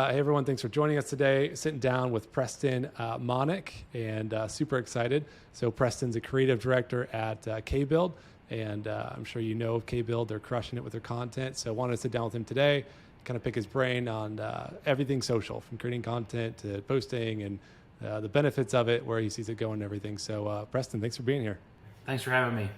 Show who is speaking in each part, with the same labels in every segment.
Speaker 1: Hey everyone, thanks for joining us today. Sitting down with Preston Monoc, and super excited. So Preston's a creative director at KBuild, and I'm sure you know of KBuild. They're crushing it with their content. So I wanted to sit down with him today, kind of pick his brain on everything social, from creating content to posting and the benefits of it, where he sees it going and everything. So Preston, thanks for being here.
Speaker 2: Thanks for having me.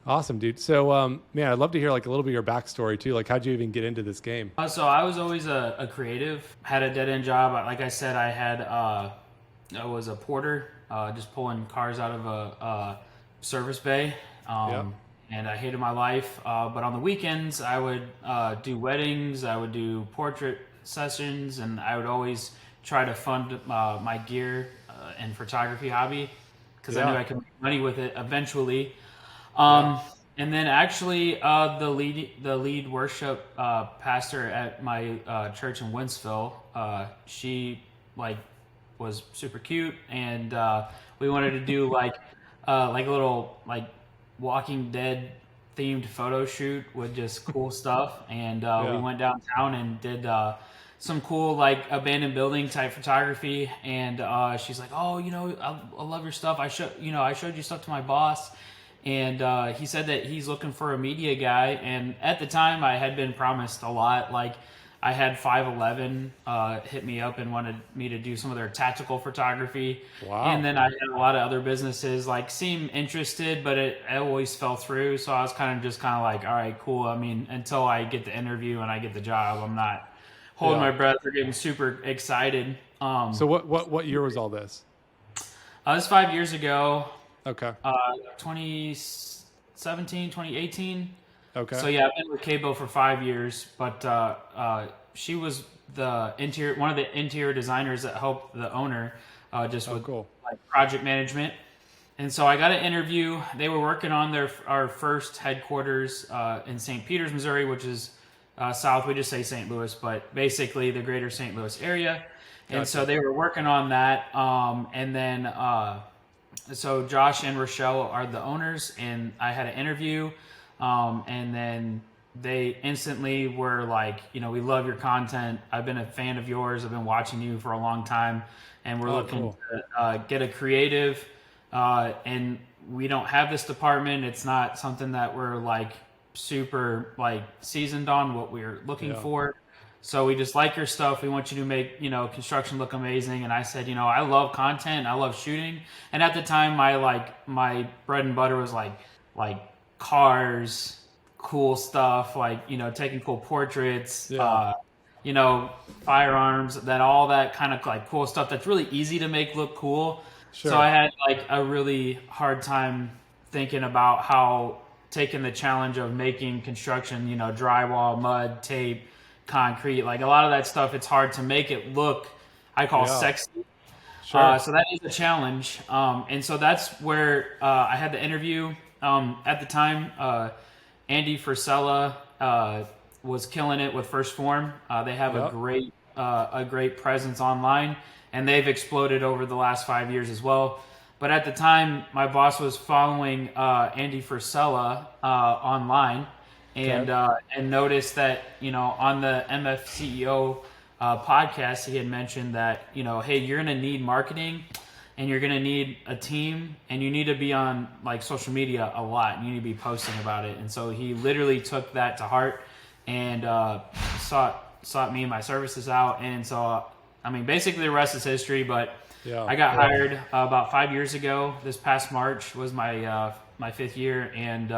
Speaker 1: Awesome, dude. So, man, I'd love to hear like a little bit of your backstory too. Like, how'd you even get into this game?
Speaker 2: So I was always a creative. Had a dead end job. Like I said, I was a porter, just pulling cars out of a service bay. And I hated my life. But on the weekends, I would do weddings. I would do portrait sessions, and I would always try to fund my gear and photography hobby because I knew I could make money with it eventually. And then actually, the lead worship pastor at my church in Winsville, she was super cute, and we wanted to do like a little Walking Dead themed photo shoot with just cool stuff, and we went downtown and did some cool like abandoned building type photography. And she's like, "Oh, I love your stuff. I showed you stuff to my boss." And he said that he's looking for a media guy. And at the time, I had been promised a lot. Like, I had 511 hit me up and wanted me to do some of their tactical photography.
Speaker 1: Wow.
Speaker 2: And then I had a lot of other businesses like seem interested, but it always fell through. So I was kind of like, all right, cool. I mean, until I get the interview and I get the job, I'm not holding my breath or getting super excited.
Speaker 1: So what year was all this?
Speaker 2: It was 5 years ago.
Speaker 1: Okay.
Speaker 2: 2017, 2018.
Speaker 1: Okay.
Speaker 2: So yeah, I've been with KBuild for 5 years, but she was one of the interior designers that helped the owner with
Speaker 1: cool.
Speaker 2: like project management. And so I got an interview. They were working on our first headquarters in St. Peters, Missouri, which is south. We just say St. Louis, but basically the greater St. Louis area. And so they were working on that. And then so Josh and Rochelle are the owners, and I had an interview, and then they instantly were like, we love your content. I've been a fan of yours. I've been watching you for a long time, and we're looking to get a creative, and we don't have this department. It's not something that we're like super like seasoned on what we're looking for. So we just like your stuff. We want you to make, construction look amazing. And I said, I love content. I love shooting. And at the time, my bread and butter was like cars, cool stuff, taking cool portraits, firearms, all that kind of like cool stuff that's really easy to make look cool. Sure. So I had like a really hard time thinking about how taking the challenge of making construction, drywall, mud, tape, concrete, like a lot of that stuff, it's hard to make it look, I call sexy. Sure. So that is a challenge. And so that's where I had the interview. At the time, Andy Frisella was killing it with First Form. They have a great presence online, and they've exploded over the last 5 years as well. But at the time, my boss was following Andy Frisella online, and noticed that, on the MF CEO podcast, he had mentioned that, hey, you're going to need marketing, and you're going to need a team, and you need to be on like social media a lot, and you need to be posting about it. And so he literally took that to heart and sought me and my services out. And so, basically the rest is history, but I got hired about 5 years ago. This past March was my 5th year, and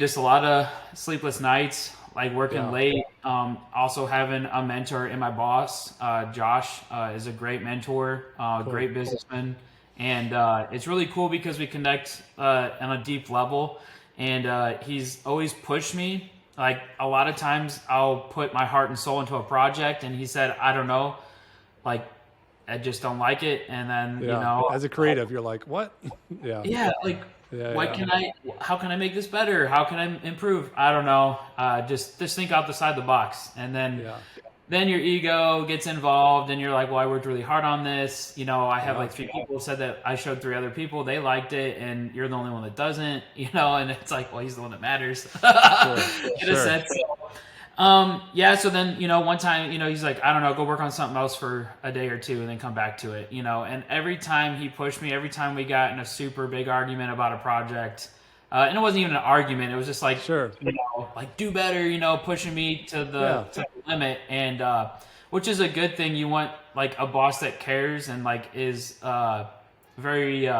Speaker 2: just a lot of sleepless nights, like working late. Also having a mentor in my boss, Josh, is a great mentor, great businessman. And it's really cool because we connect on a deep level. And he's always pushed me. Like a lot of times I'll put my heart and soul into a project, and he said, I don't know, like I just don't like it. And then,
Speaker 1: as a creative, you're like, what?
Speaker 2: How can I make this better? How can I improve? I don't know. Just think outside the box. And then your ego gets involved, and you're like, well, I worked really hard on this. I have like 3 people said that I showed 3 other people. They liked it, and you're the only one that doesn't, and it's like, well, he's the one that matters. In a sense. Yeah, so then, one time, he's like, I don't know, go work on something else for a day or two and then come back to it, and every time he pushed me, every time we got in a super big argument about a project, and it wasn't even an argument, it was just like,
Speaker 1: Sure.
Speaker 2: Like do better, pushing me to the limit, and which is a good thing. You want like a boss that cares and like is very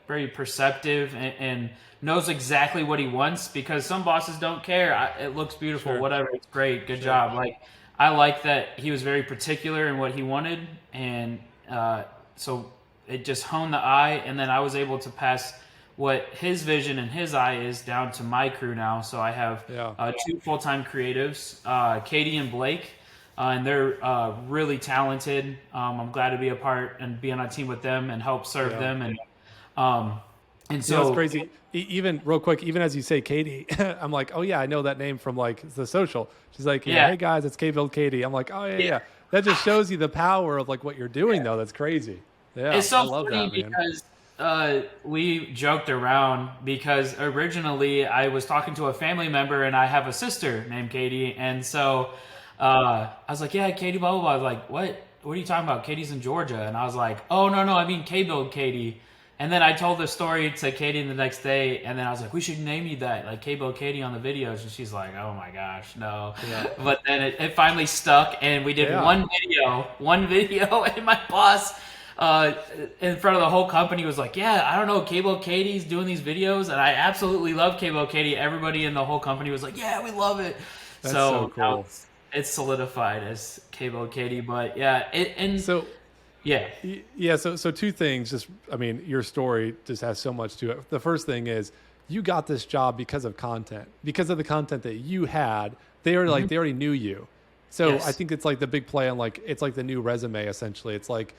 Speaker 2: very perceptive and knows exactly what he wants, because some bosses don't care. It looks beautiful,
Speaker 1: Sure.
Speaker 2: whatever, it's great, good job. Like I like that he was very particular in what he wanted, and so it just honed the eye, and then I was able to pass what his vision and his eye is down to my crew now. So I have two full-time creatives, Katie and Blake, and they're really talented. I'm glad to be a part and be on a team with them and help serve them. And so
Speaker 1: it's crazy. Even real quick, even as you say Katie, I'm like, oh yeah, I know that name from like the social. She's like, hey guys, it's KBuild Katie. I'm like, oh yeah. That just shows you the power of like what you're doing though. That's crazy. Yeah,
Speaker 2: it's so
Speaker 1: I love
Speaker 2: funny
Speaker 1: that, man.
Speaker 2: because we joked around, because originally I was talking to a family member and I have a sister named Katie, and so I was like, yeah, Katie, blah blah blah. I was like, what are you talking about? Katie's in Georgia. And I was like, oh no, I mean KBuild Katie. And then I told the story to Katie the next day, and then I was like, we should name you that, like KBuild Katie on the videos. And she's like, oh my gosh, no. But then it finally stuck, and we did one video, and my boss in front of the whole company was like, yeah, I don't know, KBuild Katie's doing these videos, and I absolutely love KBuild Katie. Everybody in the whole company was like, yeah, we love it.
Speaker 1: That's so cool.
Speaker 2: Now it's solidified as KBuild Katie. But
Speaker 1: so two things. Just, I mean, your story just has so much to it. The first thing is you got this job because of content, because of the content that you had. They were like, they already knew you. So I think it's like the big play on like, it's like the new resume essentially. It's like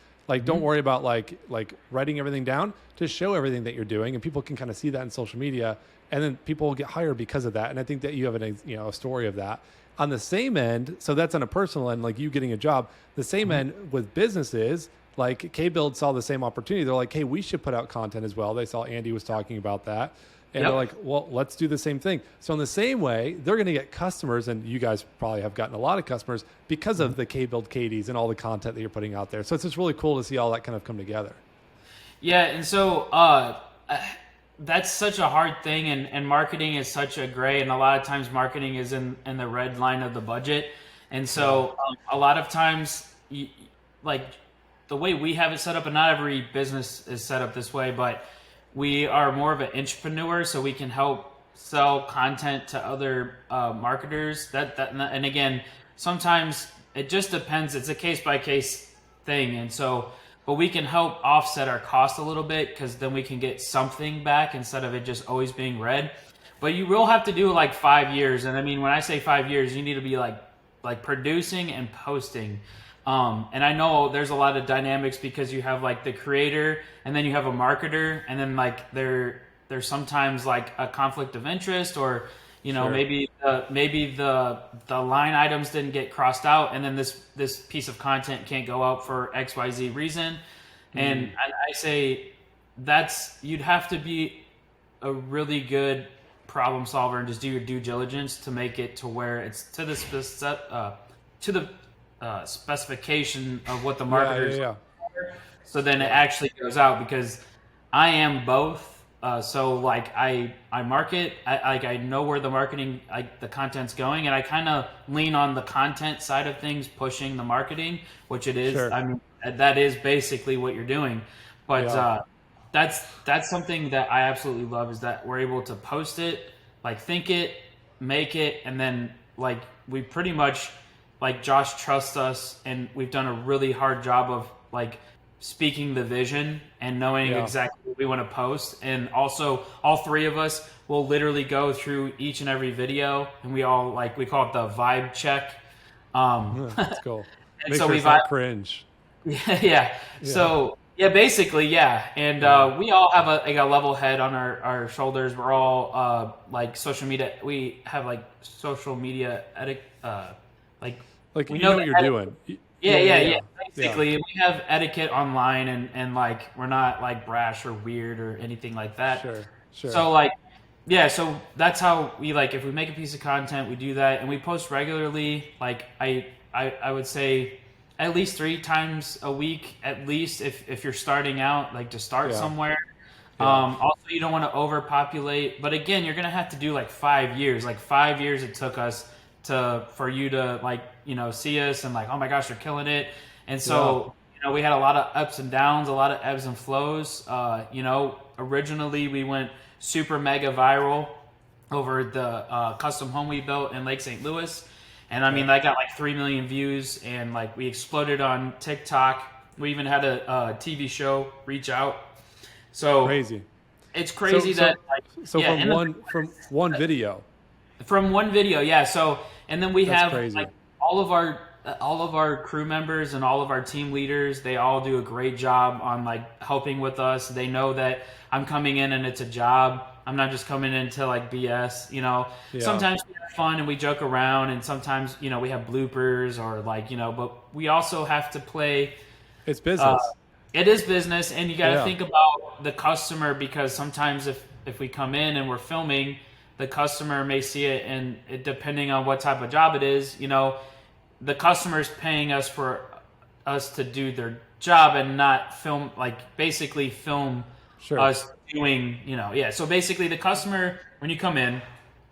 Speaker 1: don't worry about like writing everything down. Just show everything that you're doing, and people can kind of see that in social media, and then people will get hired because of that. And I think that you have a story of that. On the same end, so that's on a personal end, like you getting a job. The same end with businesses, like KBuild saw the same opportunity. They're like, hey, we should put out content as well. They saw Andy was talking about that. And they're like, well, let's do the same thing. So in the same way, they're going to get customers, and you guys probably have gotten a lot of customers because of the KBuild Katies and all the content that you're putting out there. So it's just really cool to see all that kind of come together.
Speaker 2: Yeah, and so that's such a hard thing, and marketing is such a gray, and a lot of times marketing is in the red line of the budget. And so a lot of times, like the way we have it set up, and not every business is set up this way, but we are more of an entrepreneur, so we can help sell content to other marketers. And again, sometimes it just depends. It's a case by case thing, and so. But we can help offset our cost a little bit, because then we can get something back instead of it just always being red. But you will have to do like 5 years. And I mean, when I say 5 years, you need to be like producing and posting. And I know there's a lot of dynamics, because you have like the creator, and then you have a marketer, and then like there's sometimes like a conflict of interest, or maybe the line items didn't get crossed out, and then this piece of content can't go out for XYZ reason. And I say you'd have to be a really good problem solver and just do your due diligence to make it to where it's to the specification of what the marketers are. So then it actually goes out, because I am both. So like I market, I know where the marketing, the content's going, and I kind of lean on the content side of things, pushing the marketing, which it is. Sure. I mean, that is basically what you're doing. But that's something that I absolutely love, is that we're able to post it, like think it, make it, and then like we pretty much, like Josh trusts us, and we've done a really hard job of like speaking the vision and knowing exactly what we want to post. And also all three of us will literally go through each and every video, and we all we call it the vibe check.
Speaker 1: That's cool.
Speaker 2: And
Speaker 1: Make
Speaker 2: so
Speaker 1: sure
Speaker 2: we
Speaker 1: it's not cringe.
Speaker 2: Yeah. So basically. And we all have a level head on our shoulders. We're all like social media. We have like social media etiquette,
Speaker 1: like we know what you're doing.
Speaker 2: Yeah. Basically, we have etiquette online, and like we're not like brash or weird or anything like that.
Speaker 1: Sure.
Speaker 2: So like Yeah, so that's how we like, if we make a piece of content, we do that, and we post regularly. Like I would say at least 3 times a week, at least if you're starting out, like to start somewhere. Also, you don't want to overpopulate, but again, you're gonna have to do like 5 years. Like 5 years it took us for you to like see us and like, oh my gosh, you're killing it. And so we had a lot of ups and downs, a lot of ebbs and flows. Originally we went super mega viral over the custom home we built in Lake St. Louis. And I mean, that got like 3 million views, and like we exploded on TikTok. We even had a TV show reach out. So
Speaker 1: crazy.
Speaker 2: It's crazy
Speaker 1: from one video.
Speaker 2: From one video, yeah. So and then we have
Speaker 1: crazy.
Speaker 2: Like all of our crew members and all of our team leaders, they all do a great job on like helping with us. They know that I'm coming in and it's a job. I'm not just coming in to like BS, Sometimes we have fun and we joke around, and sometimes, we have bloopers or like, but we also have to play.
Speaker 1: It's business.
Speaker 2: It is business, and you got to think about the customer, because sometimes if we come in and we're filming, the customer may see it, and depending on what type of job it is, the customer's paying us for us to do their job and not film, like basically film us doing, So basically the customer, when you come in,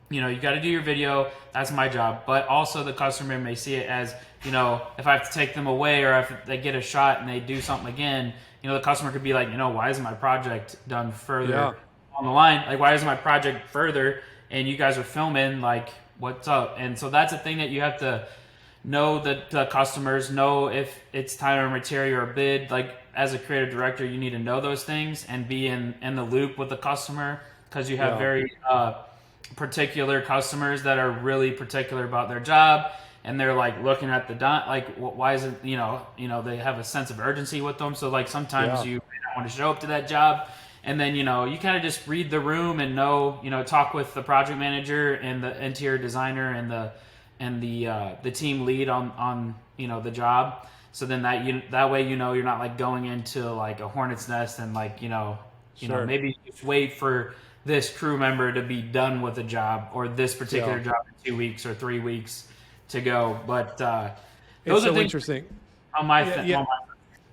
Speaker 2: you got to do your video. That's my job. But also the customer may see it as, if I have to take them away, or if they get a shot and they do something again, the customer could be like, why isn't my project done further on the line? Like, why isn't my project further? And you guys are filming, like, what's up? And so that's a thing that you have to know, that the customers know if it's time or material or bid. Like, as a creative director, you need to know those things and be in the loop with the customer, because you have very particular customers that are really particular about their job, and they're like looking at the like, why is it, they have a sense of urgency with them. So like sometimes you may not want to show up to that job, and then you kind of just read the room and talk with the project manager and the interior designer and the team lead on the job. So then that way you're not like going into like a hornet's nest and like maybe just wait for this crew member to be done with the job, or this particular job in 2 weeks or 3 weeks to go. But those are things
Speaker 1: interesting
Speaker 2: on my thing.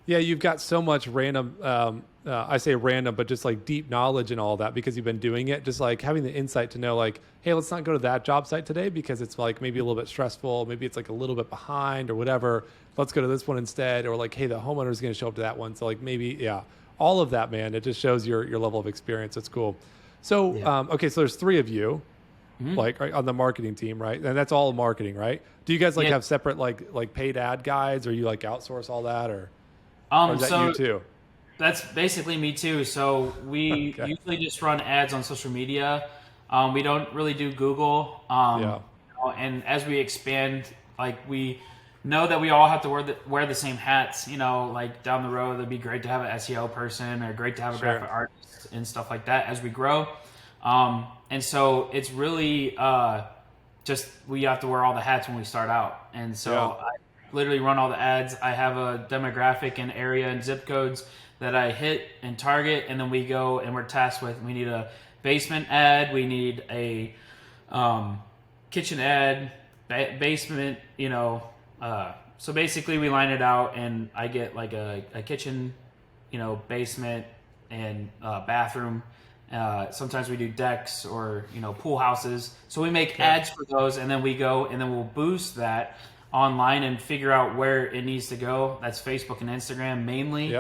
Speaker 1: Yeah, you've got so much random, I say random, but just like deep knowledge and all that, because you've been doing it. Just like having the insight to know like, hey, let's not go to that job site today because it's like maybe a little bit stressful. Maybe it's like a little bit behind or whatever. Let's go to this one instead. Or like, hey, the homeowner is going to show up to that one. So like maybe, all of that, man, it just shows your level of experience. It's cool. So, okay, so there's 3 of you, like on the marketing team, right? And that's all marketing, right? Do you guys like have separate like paid ad guides, or you like outsource all that, or is that you too?
Speaker 2: That's basically me too. So we usually just run ads on social media. We don't really do Google. And as we expand, like we know that we all have to wear the same hats. Like down the road, it'd be great to have an SEO person, or great to have a graphic artist and stuff like that as we grow. And so it's really just we have to wear all the hats when we start out. And so I literally run all the ads. I have a demographic and area and zip codes that I hit and target, and then we go and we're tasked with, we need a basement ad, we need a kitchen ad, basement, so basically we line it out, and I get like a kitchen, basement and bathroom. Sometimes we do decks or, pool houses. So we make ads for those, and then we go and then we'll boost that online and figure out where it needs to go. That's Facebook and Instagram mainly.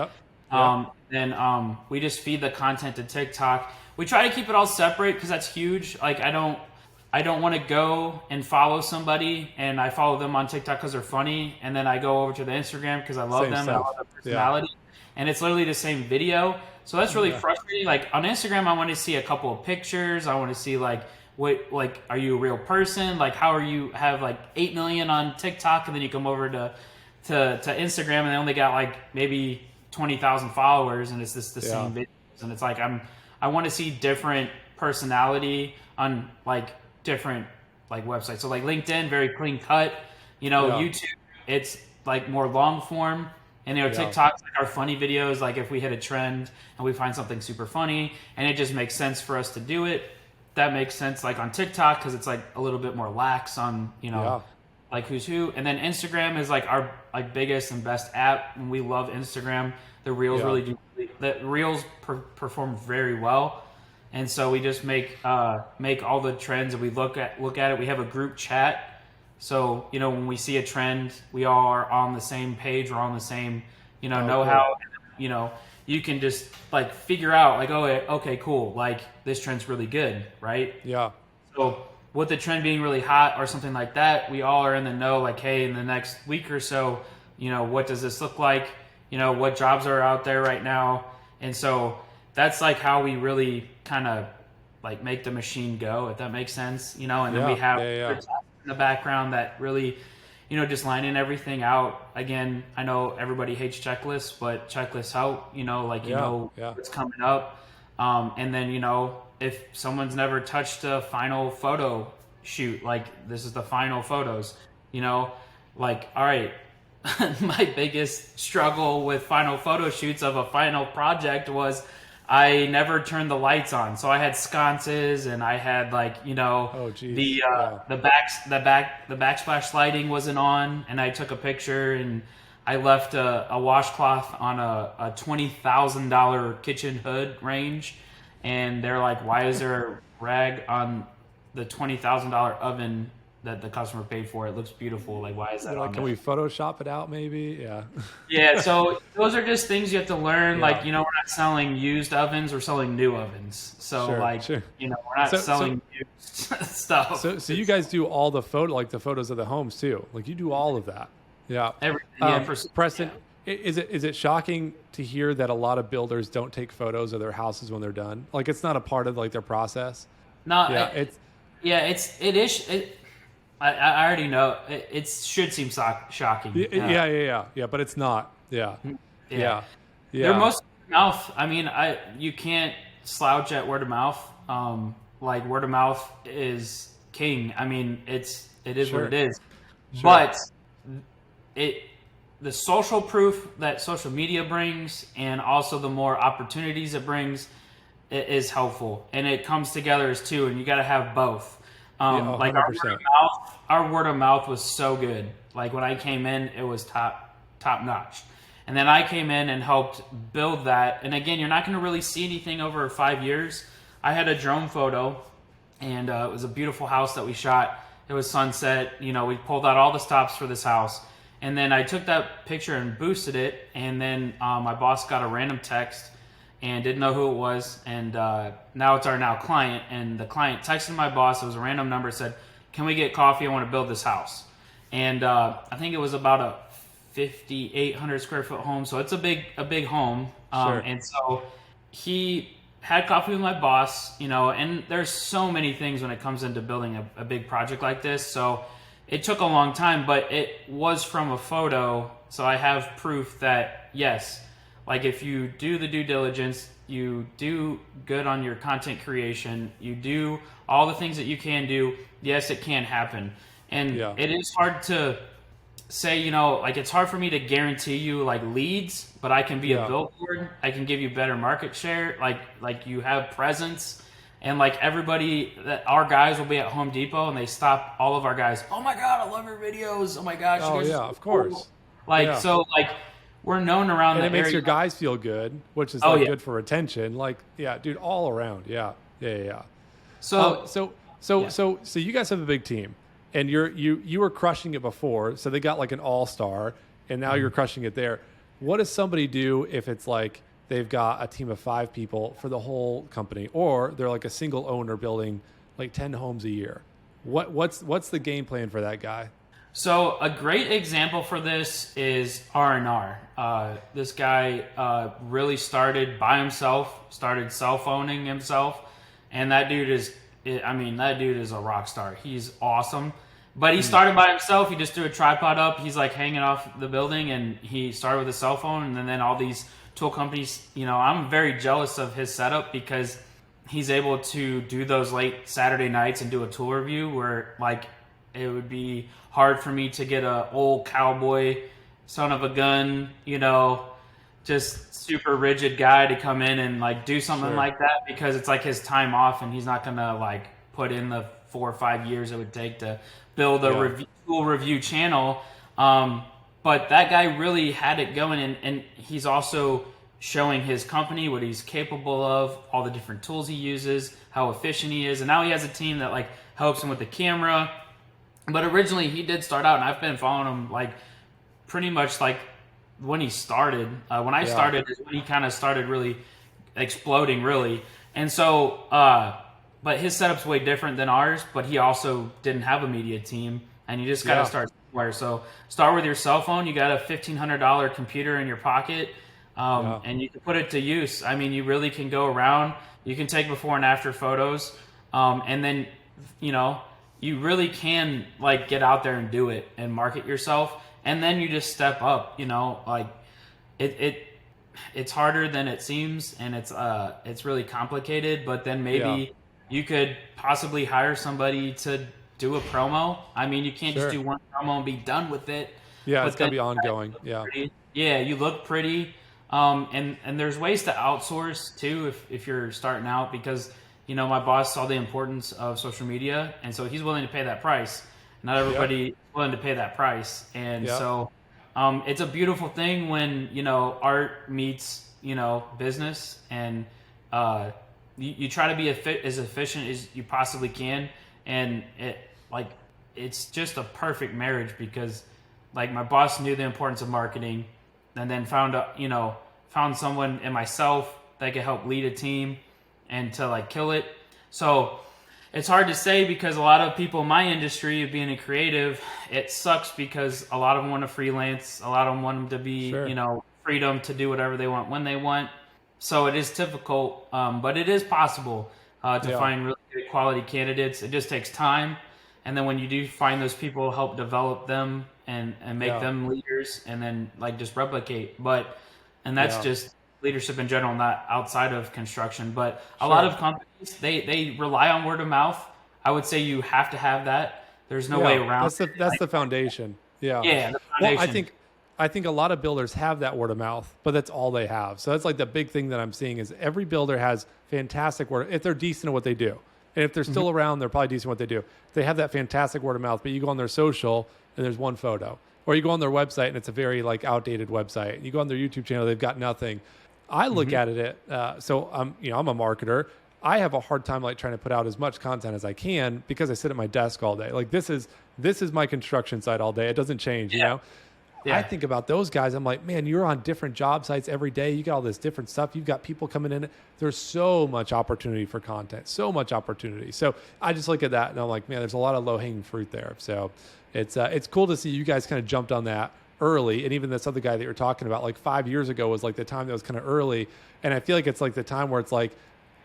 Speaker 2: Then we just feed the content to TikTok. We try to keep it all separate because that's huge. Like I don't want to go and follow somebody and I follow them on TikTok because they're funny, and then I go over to the Instagram because I love them and I love their personality. And it's literally the same video. So that's really frustrating. Like on Instagram, I want to see a couple of pictures. I want to see like, are you a real person? Like, how are you have like 8 million on TikTok, and then you come over to Instagram and they only got like maybe 20,000 followers, and it's just the same videos. And it's like, I want to see different personality on like different like websites. So like LinkedIn, very clean cut, YouTube, it's like more long form. And TikTok's like our funny videos, like if we hit a trend and we find something super funny and it just makes sense for us to do it. that makes sense, like on TikTok, because it's like a little bit more lax on, like who's who. And then Instagram is like our like biggest and best app, and we love Instagram. The Reels really do. The Reels perform very well, and so we just make all the trends, and we look at it. We have a group chat, so when we see a trend, we all are on the same page. We're on the same know-how. You can just like figure out like, oh, okay, cool. Like this trend's really good, right?
Speaker 1: Yeah.
Speaker 2: So with the trend being really hot or something like that, we all are in the know. Like, hey, in the next week or so, what does this look like? What jobs are out there right now? And so that's like how we really kind of like make the machine go, if that makes sense. And then we have in the background that really, just lining everything out. Again, I know everybody hates checklists, but checklists help, what's coming up. And then, if someone's never touched a final photo shoot, like this is the final photos, like, all right, my biggest struggle with final photo shoots of a final project was I never turned the lights on. So I had sconces and I had like, the backsplash lighting wasn't on, and I took a picture and I left a washcloth on a $20,000 kitchen hood range, and they're like, why is there a rag on the $20,000 oven that the customer paid for? It looks beautiful. Like, why is that on
Speaker 1: Can we Photoshop it out maybe? Yeah.
Speaker 2: Yeah, so those are just things you have to learn. Yeah. Like, we're not selling used ovens, we're selling new ovens. So we're not selling used stuff.
Speaker 1: So you guys do all the photos of the homes too. Like you do all of that. Yeah.
Speaker 2: Everything.
Speaker 1: Preston, is it shocking to hear that a lot of builders don't take photos of their houses when they're done? Like it's not a part of like their process?
Speaker 2: No, it is. I already know it should seem shocking.
Speaker 1: Yeah, but it's not. Yeah.
Speaker 2: They're most mouth. I mean, you can't slouch at word of mouth. Like word of mouth is king. I mean, it is what it is. Sure. But the social proof that social media brings, and also the more opportunities it brings, is helpful, and it comes together as two, and you got to have both. Like our word of mouth was so good. Like when I came in, it was top notch. And then I came in and helped build that. And again, you're not going to really see anything over 5 years. I had a drone photo, and it was a beautiful house that we shot. It was sunset. We pulled out all the stops for this house. And then I took that picture and boosted it. And then my boss got a random text and didn't know who it was, and now it's our client, and the client texted my boss. It was a random number, said, can we get coffee? I want to build this house. And I think it was about a 5,800 square foot home, so it's a big home.
Speaker 1: Sure.
Speaker 2: And so he had coffee with my boss, and there's so many things when it comes into building a big project like this. So it took a long time, but it was from a photo, so I have proof that, yes, like if you do the due diligence, you do good on your content creation, you do all the things that you can do, yes, it can happen. And it is hard to say, like it's hard for me to guarantee you like leads, but I can be a billboard. I can give you better market share. Like you have presence, and like everybody that our guys will be at Home Depot and they stop all of our guys. Oh my God, I love your videos. Oh my gosh.
Speaker 1: Oh yeah, of course.
Speaker 2: So we're known around the area.
Speaker 1: And it makes your guys feel good, which is good for retention. Like, dude, all around. Yeah. So you guys have a big team, and you were crushing it before. So they got like an all-star, and now you're crushing it there. What does somebody do if it's like they've got a team of 5 people for the whole company, or they're like a single owner building like 10 homes a year? What's the game plan for that guy?
Speaker 2: So a great example for this is R&R. This guy really started by himself, started self-owning himself, and that dude is a rock star. He's awesome. But he started by himself. He just threw a tripod up. He's like hanging off the building, and he started with a cell phone, and then all these tool companies, I'm very jealous of his setup because he's able to do those late Saturday nights and do a tool review where like it would be hard for me to get a old cowboy son of a gun, just super rigid guy to come in and like do something like that, because it's like his time off and he's not gonna like put in the 4 or 5 years it would take to build a tool review channel. But that guy really had it going, and he's also showing his company what he's capable of, all the different tools he uses, how efficient he is, and now he has a team that like helps him with the camera. But originally he did start out, and I've been following him like pretty much like when he started. When I started is when he kind of started really exploding, really. And so, but his setup's way different than ours, but he also didn't have a media team, and you just got to start somewhere. So start with your cell phone. You got a $1,500 computer in your pocket, and you can put it to use. I mean, you really can go around. You can take before and after photos, and then, you really can like get out there and do it and market yourself. And then you just step up, like it's harder than it seems, and it's really complicated, but then maybe you could possibly hire somebody to do a promo. I mean, you can't just do one promo and be done with it.
Speaker 1: Yeah, it's got to be ongoing.
Speaker 2: You look pretty. And there's ways to outsource too if you're starting out, because my boss saw the importance of social media, and so he's willing to pay that price. Not everybody is willing to pay that price, and so it's a beautiful thing when art meets business, and you try to be as efficient as you possibly can, and it's just a perfect marriage, because like my boss knew the importance of marketing, and then found someone in myself that could help lead a team and to like kill it. So it's hard to say, because a lot of people in my industry of being a creative, it sucks because a lot of them want to freelance. A lot of them want them to be, freedom to do whatever they want when they want. So it is difficult, but it is possible to find really good quality candidates. It just takes time. And then when you do find those people, help develop them and make them leaders, and then like just replicate. And that's just leadership in general, not outside of construction. But a lot of companies, they rely on word of mouth. I would say you have to have that. There's no way around it.
Speaker 1: That's the foundation. Yeah.
Speaker 2: The foundation.
Speaker 1: Well, I think a lot of builders have that word of mouth, but that's all they have. So that's like the big thing that I'm seeing is every builder has fantastic word, if they're decent at what they do. And if they're still around, they're probably decent at what they do. They have that fantastic word of mouth, but you go on their social and there's one photo. Or you go on their website and it's a very like outdated website. You go on their YouTube channel, they've got nothing. I look at it, so I'm a marketer. I have a hard time like trying to put out as much content as I can, because I sit at my desk all day. Like this is my construction site all day. It doesn't change, Yeah. I think about those guys. I'm like, man, you're on different job sites every day. You got all this different stuff. You've got people coming in. There's so much opportunity for content, so much opportunity. So I just look at that and I'm like, man, there's a lot of low hanging fruit there. So it's cool to see you guys kind of jumped on that early. And even this other guy that you're talking about, like 5 years ago was like the time that was kind of early. And I feel like it's like the time where it's like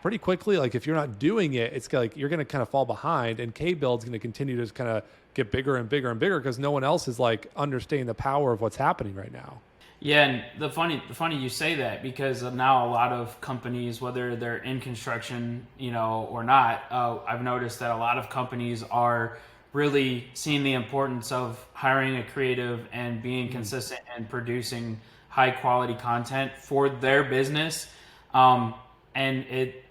Speaker 1: pretty quickly, like if you're not doing it, it's like you're going to kind of fall behind, and KBuild's going to continue to just kind of get bigger and bigger and bigger, because no one else is like understanding the power of what's happening right now.
Speaker 2: Yeah, and the funny you say that, because now a lot of companies, whether they're in construction, or not, I've noticed that a lot of companies are really seeing the importance of hiring a creative and being consistent and producing high quality content for their business. And it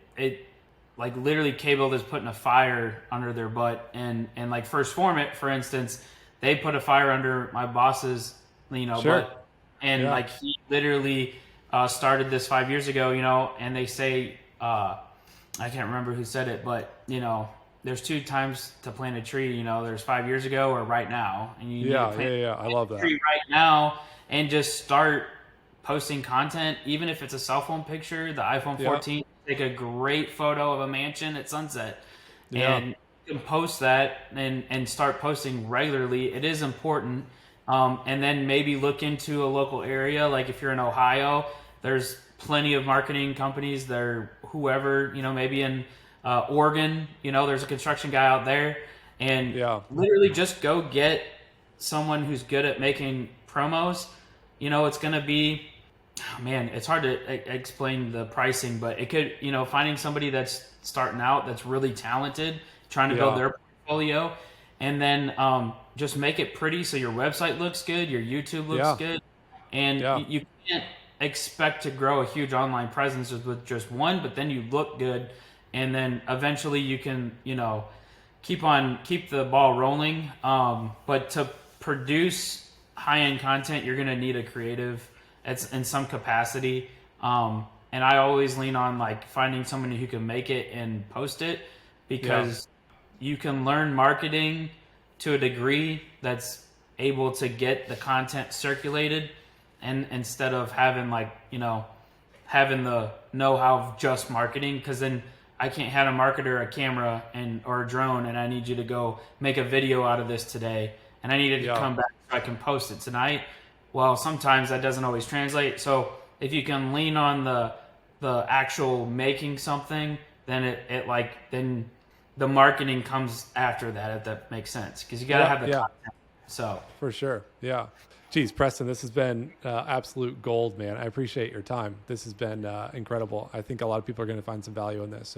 Speaker 2: like literally KBuild is putting a fire under their butt, and like First Format, for instance, they put a fire under my boss's, butt. And like he literally started this 5 years ago, and they say, I can't remember who said it, but there's 2 times to plant a tree, there's 5 years ago or right now. And you need to plant
Speaker 1: I love that.
Speaker 2: Tree right now, and just start posting content, even if it's a cell phone picture. The iPhone 14, take a great photo of a mansion at sunset, and you can post that and start posting regularly. It is important. And then maybe look into a local area. Like if you're in Ohio, there's plenty of marketing companies there, whoever, maybe in Oregon, there's a construction guy out there, and literally just go get someone who's good at making promos. It's going to be, it's hard to explain the pricing, but it could, finding somebody that's starting out, that's really talented, trying to build their portfolio, and then just make it pretty so your website looks good, your YouTube looks good, and you can't expect to grow a huge online presence with just one, but then you look good, and then eventually you can, keep the ball rolling. But to produce high-end content, you're going to need a creative in some capacity. And I always lean on like finding somebody who can make it and post it, because you can learn marketing to a degree that's able to get the content circulated, and instead of having having the know-how of just marketing, because then I can't have a marketer, a camera, or a drone, and I need you to go make a video out of this today, and I need it to come back so I can post it tonight. Well, sometimes that doesn't always translate. So if you can lean on the actual making something, then then the marketing comes after that, if that makes sense, because you got to have the content. So
Speaker 1: for sure. Yeah. Geez, Preston, this has been absolute gold, man. I appreciate your time. This has been incredible. I think a lot of people are going to find some value in this. So